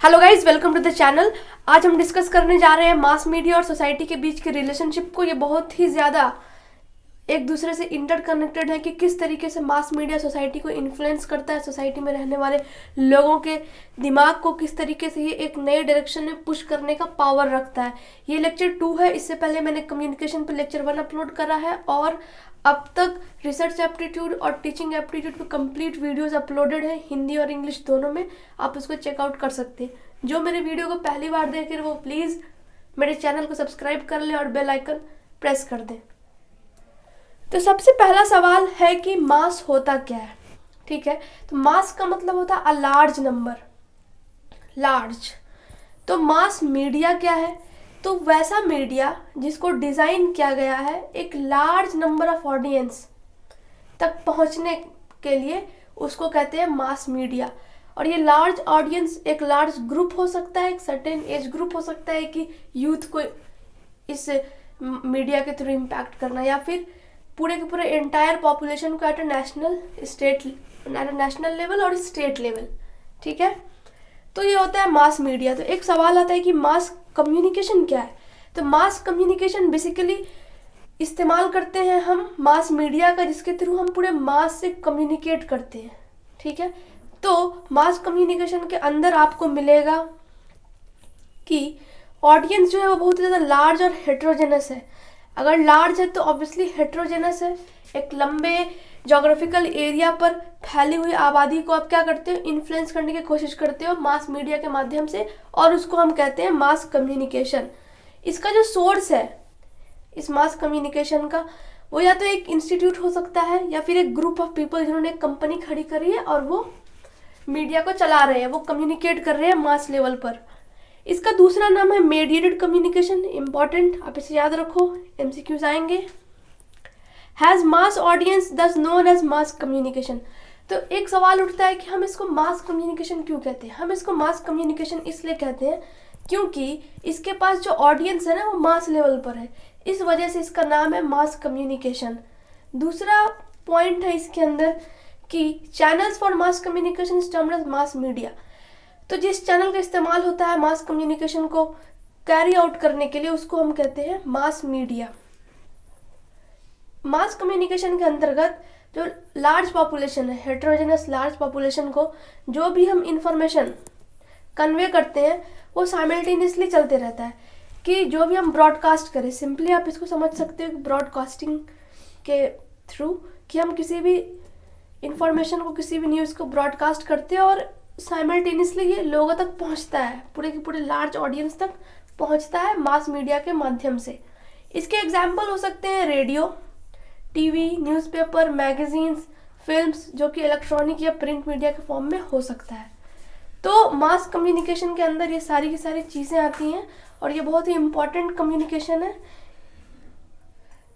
Hello guys, welcome to the channel. आज हम discuss करने जा रहे हैं मास मीडिया और सोसाइटी के बीच के रिलेशनशिप को। ये बहुत ही ज़्यादा एक दूसरे से इंटरकनेक्टेड है कि किस तरीके से मास मीडिया सोसाइटी को इन्फ्लुएंस करता है, सोसाइटी में रहने वाले लोगों के दिमाग को किस तरीके से ये एक नए डायरेक्शन में पुश करने का पावर रखता है। ये लेक्चर 2 है। इससे पहले मैंने कम्युनिकेशन पे लेक्चर 1 अपलोड करा है और अब तक रिसर्च एप्टीट्यूड और टीचिंग एप्टीट्यूड पे कंप्लीट वीडियोस अपलोडेड है, हिंदी और इंग्लिश दोनों में। आप उसको चेकआउट कर सकते हैं। जो मेरे वीडियो को पहली बार देख रहे वो प्लीज़ मेरे चैनल को सब्सक्राइब कर लें और बेल आइकन प्रेस कर दें। तो सबसे पहला सवाल है कि मास होता क्या है। ठीक है, तो मास का मतलब होता है अ लार्ज नंबर, लार्ज। तो मास मीडिया क्या है? तो वैसा मीडिया जिसको डिज़ाइन किया गया है एक लार्ज नंबर ऑफ ऑडियंस तक पहुंचने के लिए, उसको कहते हैं मास मीडिया। और ये लार्ज ऑडियंस एक लार्ज ग्रुप हो सकता है, एक सर्टेन एज ग्रुप हो सकता है कि यूथ को इस मीडिया के थ्रू इम्पैक्ट करना, या फिर पूरे के पूरे एंटायर पॉपुलेशन को एट नेशनल लेवल और स्टेट लेवल। ठीक है, तो ये होता है मास मीडिया। तो एक सवाल आता है कि मास कम्युनिकेशन क्या है? तो मास कम्युनिकेशन बेसिकली इस्तेमाल करते हैं हम मास मीडिया का, जिसके थ्रू हम पूरे मास से कम्युनिकेट करते हैं। ठीक है, तो मास कम्युनिकेशन के अंदर आपको मिलेगा कि ऑडियंस जो है वो बहुत ज़्यादा लार्ज और हेट्रोजेनस है। अगर लार्ज है तो ऑब्वियसली हेट्रोजेनस है। एक लंबे जोग्राफिकल एरिया पर फैली हुई आबादी को आप क्या करते हो, इन्फ्लुएंस करने की कोशिश करते हो मास मीडिया के माध्यम से, और उसको हम कहते हैं मास कम्युनिकेशन। इसका जो सोर्स है इस मास कम्युनिकेशन का, वो या तो एक इंस्टीट्यूट हो सकता है या फिर एक ग्रुप ऑफ पीपल जिन्होंने एक कंपनी खड़ी करी है और वो मीडिया को चला रहे हैं, वो कम्युनिकेट कर रहे हैं मास लेवल पर। इसका दूसरा नाम है मेडिएटेड कम्युनिकेशन। इंपॉर्टेंट, आप इसे याद रखो, एमसीक्यूज आएंगे। हैज़ मास ऑडियंस दस नोन एज मास कम्युनिकेशन। तो एक सवाल उठता है कि हम इसको मास कम्युनिकेशन क्यों कहते हैं? हम इसको मास कम्युनिकेशन इसलिए कहते हैं क्योंकि इसके पास जो ऑडियंस है ना वो मास लेवल पर है, इस वजह से इसका नाम है मास कम्युनिकेशन। दूसरा पॉइंट है इसके अंदर कि channels for mass communication is termed as mass media. तो जिस चैनल का इस्तेमाल होता है मास कम्युनिकेशन को कैरी आउट करने के लिए, उसको हम कहते हैं मास मीडिया। मास कम्युनिकेशन के अंतर्गत जो लार्ज पॉपुलेशन है, हेट्रोजेनस लार्ज पॉपुलेशन को जो भी हम इंफॉर्मेशन कन्वे करते हैं वो साइमल्टेनियसली चलते रहता है। कि जो भी हम ब्रॉडकास्ट करें, सिंपली आप इसको समझ सकते हो कि ब्रॉडकास्टिंग के थ्रू कि हम किसी भी इंफॉर्मेशन को, किसी भी न्यूज़ को ब्रॉडकास्ट करते हैं और साइमल्टेनियसली ये लोगों तक पहुंचता है, पूरे के पूरे लार्ज ऑडियंस तक पहुंचता है मास मीडिया के माध्यम से। इसके एग्जाम्पल हो सकते हैं radio, TV, newspaper, magazines, films, जो कि इलेक्ट्रॉनिक या प्रिंट मीडिया के फॉर्म में हो सकता है। तो मास कम्युनिकेशन के अंदर ये सारी की सारी चीज़ें आती हैं और ये बहुत ही इम्पॉर्टेंट कम्युनिकेशन है।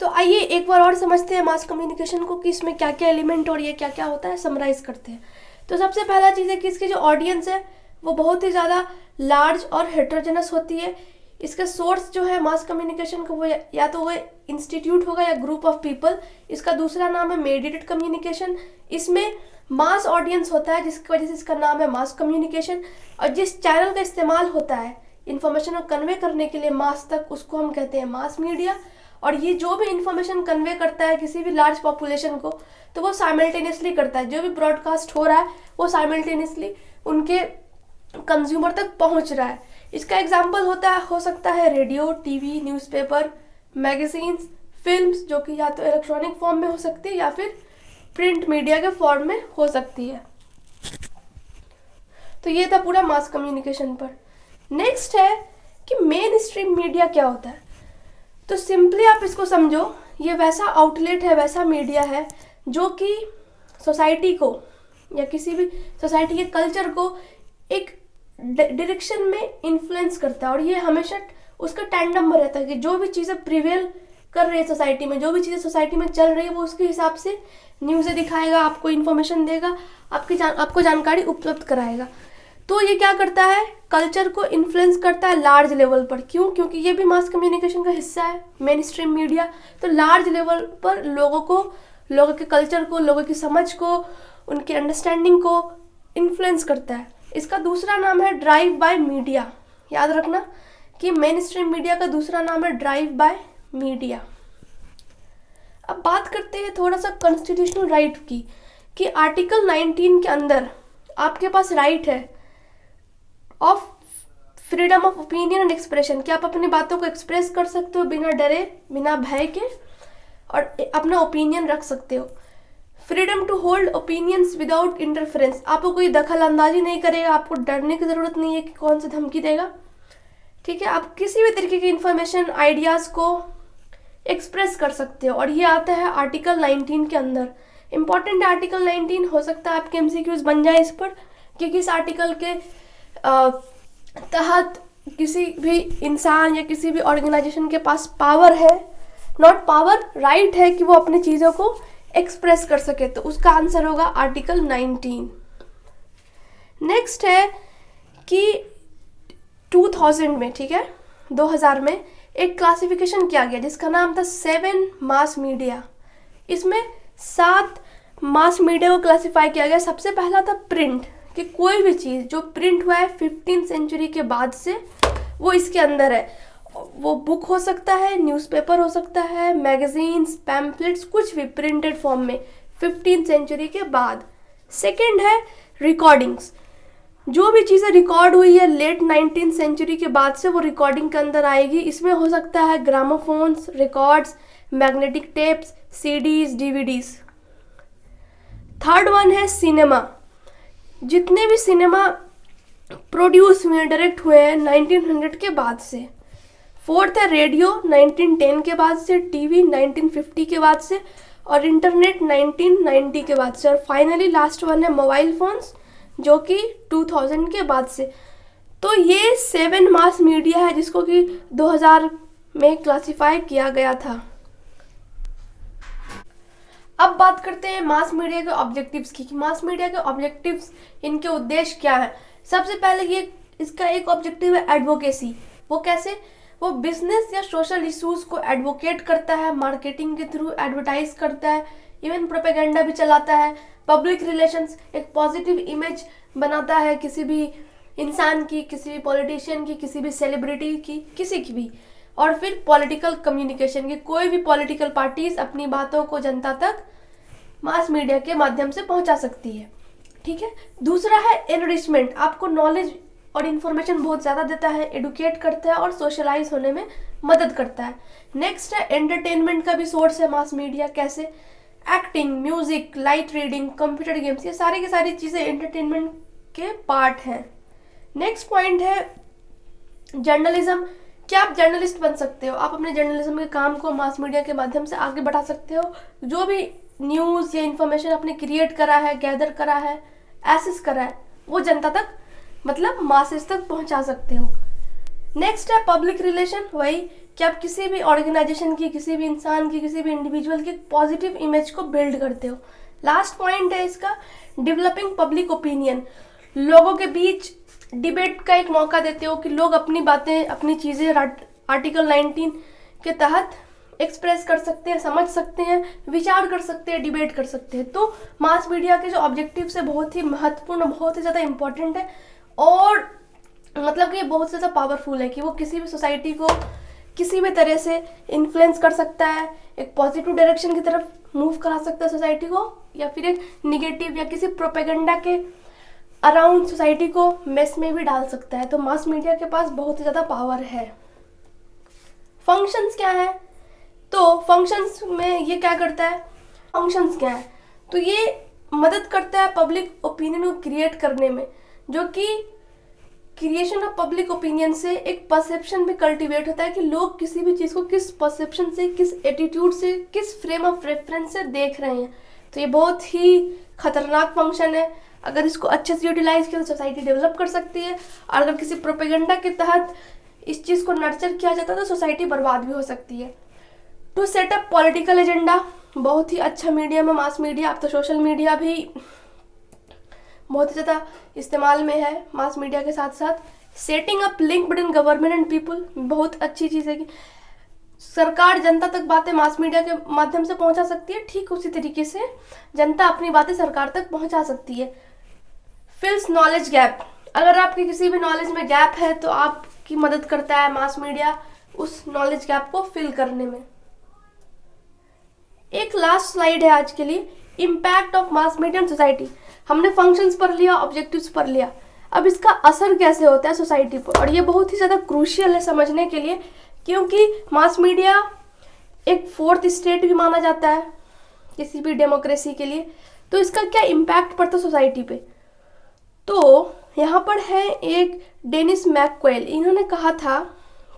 तो आइए एक बार और समझते हैं मास कम्युनिकेशन को कि इसमें क्या क्या एलिमेंट और ये क्या क्या होता है, समराइज करते हैं। तो सबसे पहला चीज़ है कि इसकी जो ऑडियंस है वो बहुत ही ज़्यादा लार्ज और हेट्रोजेनस होती है। इसका सोर्स जो है मास कम्युनिकेशन का वो या तो वो इंस्टीट्यूट होगा या ग्रुप ऑफ पीपल। इसका दूसरा नाम है मेडिएटेड कम्युनिकेशन। इसमें मास ऑडियंस होता है जिसकी वजह से इसका नाम है मास कम्युनिकेशन। और जिस चैनल का इस्तेमाल होता है इन्फॉर्मेशन को कन्वे करने के लिए मास तक, उसको हम कहते हैं मास मीडिया। और ये जो भी इंफॉर्मेशन कन्वे करता है किसी भी लार्ज पॉपुलेशन को, तो वो साइमल्टेनियसली करता है। जो भी ब्रॉडकास्ट हो रहा है वो साइमल्टेनियसली उनके कंज्यूमर तक पहुंच रहा है। इसका एग्जाम्पल हो सकता है radio, TV, newspaper, magazines, films, जो कि या तो इलेक्ट्रॉनिक फॉर्म में हो सकती है या फिर प्रिंट मीडिया के फॉर्म में हो सकती है। तो ये था पूरा मास कम्युनिकेशन पर। नेक्स्ट है कि मेन स्ट्रीम मीडिया क्या होता है। तो सिंपली आप इसको समझो, ये वैसा आउटलेट है, वैसा मीडिया है जो कि सोसाइटी को या किसी भी सोसाइटी के कल्चर को एक डायरेक्शन में इन्फ्लुएंस करता है। और ये हमेशा उसका टैंडम में रहता है कि जो भी चीज़ें प्रिवेल कर रही है सोसाइटी में, जो भी चीज़ें सोसाइटी में चल रही है, वो उसके हिसाब से न्यूज़ें दिखाएगा, आपको इन्फॉर्मेशन देगा, आपको जानकारी उपलब्ध कराएगा। तो ये क्या करता है, कल्चर को इन्फ्लुएंस करता है लार्ज लेवल पर। क्यों? क्योंकि ये भी मास कम्युनिकेशन का हिस्सा है, मेन स्ट्रीम मीडिया। तो लार्ज लेवल पर लोगों के कल्चर को, लोगों की समझ को, उनकी अंडरस्टैंडिंग को इन्फ्लुएंस करता है। इसका दूसरा नाम है ड्राइव बाय मीडिया। याद रखना कि मेन स्ट्रीम मीडिया का दूसरा नाम है ड्राइव बाय मीडिया। अब बात करते हैं थोड़ा सा कॉन्स्टिट्यूशनल राइट की, कि आर्टिकल 19 के अंदर आपके पास राइट है of freedom of opinion and expression, कि आप अपनी बातों को एक्सप्रेस कर सकते हो बिना डरे, बिना भय के, और अपना ओपिनियन रख सकते हो। Freedom to hold opinions without interference, आपको कोई दखल अंदाजी नहीं करेगा, आपको डरने की ज़रूरत नहीं है कि कौन सी धमकी देगा। ठीक है, आप किसी भी तरीके की इंफॉर्मेशन, आइडियाज़ को एक्सप्रेस कर सकते हो, और ये आता है आर्टिकल 19 के अंदर। इंपॉर्टेंट है आर्टिकल 19, हो सकता है आपके एमसीक्यूज बन जाए इस पर, क्योंकि इस आर्टिकल के तहत किसी भी इंसान या किसी भी ऑर्गेनाइजेशन के पास पावर है, नॉट पावर, राइट है कि वो अपनी चीज़ों को एक्सप्रेस कर सके। तो उसका आंसर होगा आर्टिकल 19। नेक्स्ट है कि 2000 में, ठीक है, 2000 में एक क्लासिफिकेशन किया गया जिसका नाम था 7 मास मीडिया। इसमें 7 मास मीडिया को क्लासिफाई किया गया। सबसे पहला था प्रिंट, कि कोई भी चीज़ जो प्रिंट हुआ है 15th सेंचुरी के बाद से वो इसके अंदर है। वो बुक हो सकता है, न्यूज़पेपर हो सकता है, मैगजीन्स, पैम्पलेट्स, कुछ भी प्रिंटेड फॉर्म में 15th सेंचुरी के बाद। सेकंड है रिकॉर्डिंग्स, जो भी चीज़ें रिकॉर्ड हुई है लेट 19th सेंचुरी के बाद से वो रिकॉर्डिंग के अंदर आएगी। इसमें हो सकता है gramophones, records, magnetic tapes, CDs, DVDs. Third one है सिनेमा, जितने भी सिनेमा प्रोड्यूस हुए, डायरेक्ट हुए हैं 1900 के बाद से। फोर्थ है रेडियो 1910 के बाद से, टीवी 1950 के बाद से, और इंटरनेट 1990 के बाद से। और फाइनली लास्ट वन है मोबाइल फोन्स, जो कि 2000 के बाद से। तो ये 7 मास मीडिया है जिसको कि 2000 में क्लासिफाई किया गया था। अब बात करते हैं मास मीडिया के ऑब्जेक्टिव्स की, कि मास मीडिया के ऑब्जेक्टिव्स, इनके उद्देश्य क्या है। सबसे पहले ये इसका एक ऑब्जेक्टिव है एडवोकेसी। वो कैसे? वो बिजनेस या सोशल इश्यूज को एडवोकेट करता है, मार्केटिंग के थ्रू एडवर्टाइज करता है, इवन प्रोपेगेंडा भी चलाता है। पब्लिक रिलेशंस, एक पॉजिटिव इमेज बनाता है किसी भी इंसान की, किसी भी पॉलिटिशियन की, किसी भी सेलिब्रिटी की, किसी की भी। और फिर पॉलिटिकल कम्युनिकेशन की, कोई भी पॉलिटिकल पार्टीज अपनी बातों को जनता तक मास मीडिया के माध्यम से पहुंचा सकती है। ठीक है। दूसरा है एनरिचमेंट, आपको नॉलेज और इन्फॉर्मेशन बहुत ज़्यादा देता है, एडुकेट करता है और सोशलाइज होने में मदद करता है। नेक्स्ट है एंटरटेनमेंट का भी सोर्स है मास मीडिया। कैसे? Acting, music, light reading, computer games, ये सारी की सारी चीज़ें एंटरटेनमेंट के पार्ट हैं। नेक्स्ट पॉइंट है जर्नलिज्म। क्या आप जर्नलिस्ट बन सकते हो? आप अपने जर्नलिज्म के काम को मास मीडिया के माध्यम से आगे बढ़ा सकते हो। जो भी न्यूज़ या इन्फॉर्मेशन आपने क्रिएट करा है, गैदर करा है, एक्सेस करा है, वो जनता तक, मतलब मासेस तक पहुंचा सकते हो। नेक्स्ट है पब्लिक रिलेशन। वही कि आप किसी भी ऑर्गेनाइजेशन की, किसी भी इंसान की, किसी भी इंडिविजुअल की पॉजिटिव इमेज को बिल्ड करते हो। लास्ट पॉइंट है इसका डेवलपिंग पब्लिक ओपिनियन। लोगों के बीच डिबेट का एक मौका देते हो कि लोग अपनी बातें, अपनी चीज़ें आर्टिकल 19 के तहत एक्सप्रेस कर सकते हैं, समझ सकते हैं, विचार कर सकते हैं, डिबेट कर सकते हैं। तो मास मीडिया के जो ऑब्जेक्टिव्स है बहुत ही महत्वपूर्ण, बहुत ही ज़्यादा इंपॉर्टेंट है, और मतलब कि ये बहुत ज़्यादा पावरफुल है कि वो किसी भी सोसाइटी को किसी भी तरह से इन्फ्लुएंस कर सकता है, एक पॉजिटिव डायरेक्शन की तरफ मूव करा सकता है सोसाइटी को, या फिर एक निगेटिव या किसी प्रोपेगेंडा के अराउंड सोसाइटी को मेस में भी डाल सकता है। तो मास मीडिया के पास बहुत ही ज़्यादा पावर है। फंक्शंस क्या है? तो फंक्शंस में ये क्या करता है? फंक्शंस क्या है? तो ये मदद करता है पब्लिक ओपिनियन को क्रिएट करने में, जो कि क्रिएशन ऑफ पब्लिक ओपिनियन से एक परसेप्शन भी कल्टीवेट होता है कि लोग किसी भी चीज़ को किस परसेप्शन से, किस एटीट्यूड से, किस फ्रेम ऑफ रेफरेंस से देख रहे हैं। तो ये बहुत ही खतरनाक फंक्शन है। अगर इसको अच्छे से यूटिलाइज किया तो सोसाइटी डेवलप कर सकती है, और अगर किसी प्रोपेगेंडा के तहत इस चीज़ को नर्चर किया जाता है तो सोसाइटी बर्बाद भी हो सकती है। टू सेटअप पॉलिटिकल एजेंडा, बहुत ही अच्छा मीडियम है मास मीडिया। अब तो सोशल मीडिया भी बहुत ही ज़्यादा इस्तेमाल में है मास मीडिया के साथ साथ। Setting up link between government and people, बहुत अच्छी चीज़ है कि सरकार जनता तक बातें मास मीडिया के माध्यम से पहुंचा सकती है, ठीक उसी तरीके से जनता अपनी बातें सरकार तक पहुंचा सकती है। फिल्स नॉलेज गैप, अगर आपके किसी भी नॉलेज में गैप है तो आपकी मदद करता है मास मीडिया उस नॉलेज गैप को फिल करने में। एक लास्ट स्लाइड है आज के लिए, impact of mass media on society. हमने फंक्शंस पढ़ लिया, ऑब्जेक्टिव्स पढ़ लिया, अब इसका असर कैसे होता है सोसाइटी पर, और ये बहुत ही ज़्यादा क्रूशियल है समझने के लिए, क्योंकि मास मीडिया एक फोर्थ स्टेट भी माना जाता है किसी भी डेमोक्रेसी के लिए। तो इसका क्या इम्पैक्ट पड़ता है सोसाइटी पे, तो यहाँ पर है एक डेनिस मैकक्वेल, इन्होंने कहा था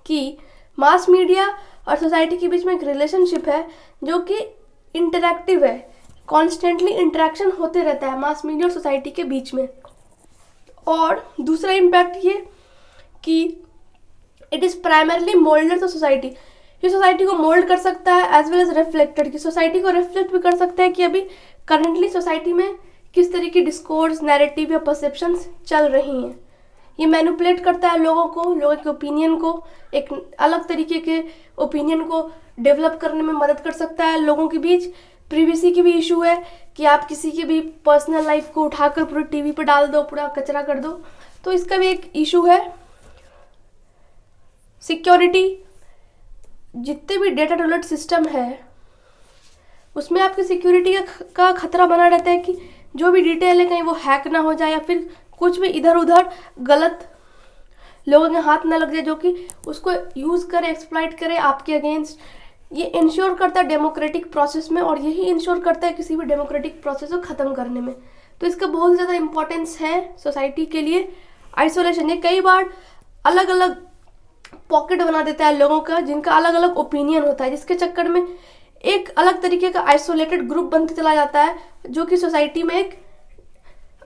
कि मास मीडिया और सोसाइटी के बीच में एक रिलेशनशिप है जो कि इंटरैक्टिव है, कॉन्स्टेंटली इंटरेक्शन होते रहता है मास मीडिया और सोसाइटी के बीच में। और दूसरा इम्पैक्ट ये कि it is primarily moulded to society, ये सोसाइटी को मोल्ड कर सकता है एज वेल एज रिफ्लेक्टेड, कि सोसाइटी को रिफ्लेक्ट भी कर सकता है कि अभी करंटली सोसाइटी में किस तरह की डिस्कोर्स, नैरेटिव या परसेप्शंस चल रही हैं। ये मैनिपुलेट करता है लोगों को, लोगों के ओपिनियन को, एक अलग तरीके के ओपिनियन को डेवलप करने में मदद कर सकता है लोगों के बीच। प्रिवेसी की भी इशू है कि आप किसी की भी पर्सनल लाइफ को उठाकर पूरे टीवी पे डाल दो, पूरा कचरा कर दो, तो इसका भी एक इशू है। सिक्योरिटी, जितने भी डेटा टॉयलेट सिस्टम है उसमें आपकी सिक्योरिटी का खतरा बना रहता है कि जो भी डिटेल है कहीं वो हैक ना हो जाए या फिर कुछ भी इधर उधर गलत लोगों के हाथ ना लग जाए जो कि उसको यूज़ करे, एक्सप्लॉइट करे आपके अगेंस्ट। ये इंश्योर करता है डेमोक्रेटिक प्रोसेस में, और यही इंश्योर करता है किसी भी डेमोक्रेटिक प्रोसेस को ख़त्म करने में। तो इसका बहुत ज़्यादा इंपॉर्टेंस है सोसाइटी के लिए। आइसोलेशन, ये कई बार अलग अलग पॉकेट बना देता है लोगों का जिनका अलग अलग ओपिनियन होता है, जिसके चक्कर में एक अलग तरीके का आइसोलेटेड ग्रुप बनते चला जाता है जो कि सोसाइटी में एक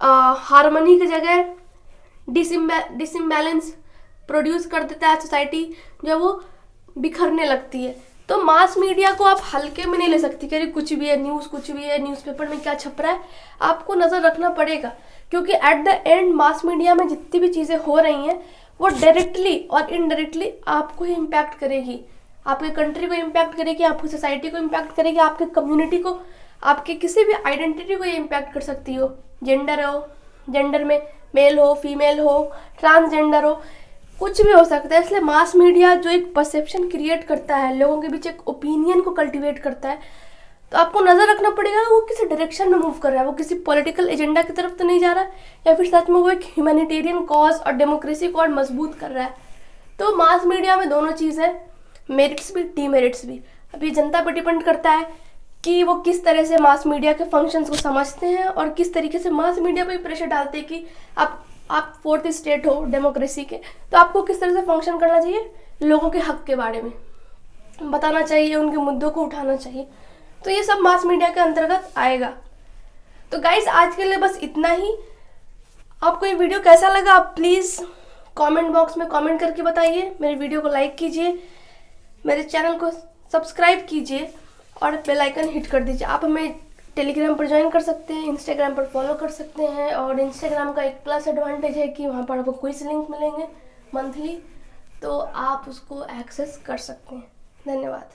हार्मनी की जगह डिसइम्बैलेंस प्रोड्यूस कर देता है सोसाइटी, जब वो बिखरने लगती है। तो मास मीडिया को आप हल्के में नहीं ले सकती कि कुछ भी है, न्यूज़ कुछ भी है, न्यूज़पेपर में क्या छप रहा है, आपको नज़र रखना पड़ेगा, क्योंकि at the and mass media में जितनी भी चीज़ें हो रही हैं वो डायरेक्टली और इनडायरेक्टली आपको ही इम्पैक्ट करेगी, आपके कंट्री को इम्पैक्ट करेगी, आपकी सोसाइटी को इम्पैक्ट करेगी, आपके कम्युनिटी को, आपके किसी भी आइडेंटिटी को ये इम्पैक्ट कर सकती हो। जेंडर में मेल हो, फीमेल हो, ट्रांसजेंडर हो, कुछ भी हो सकता है। इसलिए मास मीडिया जो एक परसेप्शन क्रिएट करता है, लोगों के बीच एक ओपिनियन को कल्टिवेट करता है, तो आपको नज़र रखना पड़ेगा वो किसी डायरेक्शन में मूव कर रहा है, वो किसी पॉलिटिकल एजेंडा की तरफ तो नहीं जा रहा है, या फिर सच में वो एक ह्यूमैनिटेरियन कॉज और डेमोक्रेसी को और मजबूत कर रहा है। तो मास मीडिया में दोनों चीज़ है, मेरिट्स भी, डीमेरिट्स भी। अब ये जनता पर डिपेंड करता है कि वो किस तरह से मास मीडिया के फंक्शंस को समझते हैं और किस तरीके से मास मीडिया पर प्रेशर डालते हैं कि आप फोर्थ स्टेट हो डेमोक्रेसी के, तो आपको किस तरह से फंक्शन करना चाहिए, लोगों के हक के बारे में बताना चाहिए, उनके मुद्दों को उठाना चाहिए। तो ये सब मास मीडिया के अंतर्गत आएगा। तो गाइस आज के लिए बस इतना ही। आपको ये वीडियो कैसा लगा आप प्लीज़ कमेंट बॉक्स में कमेंट करके बताइए। मेरे वीडियो को लाइक कीजिए, मेरे चैनल को सब्सक्राइब कीजिए और बेल आइकन हिट कर दीजिए। आप हमें टेलीग्राम पर ज्वाइन कर सकते हैं, इंस्टाग्राम पर फॉलो कर सकते हैं, और इंस्टाग्राम का एक प्लस एडवांटेज है कि वहाँ पर आपको क्विज लिंक मिलेंगे मंथली, तो आप उसको एक्सेस कर सकते हैं। धन्यवाद।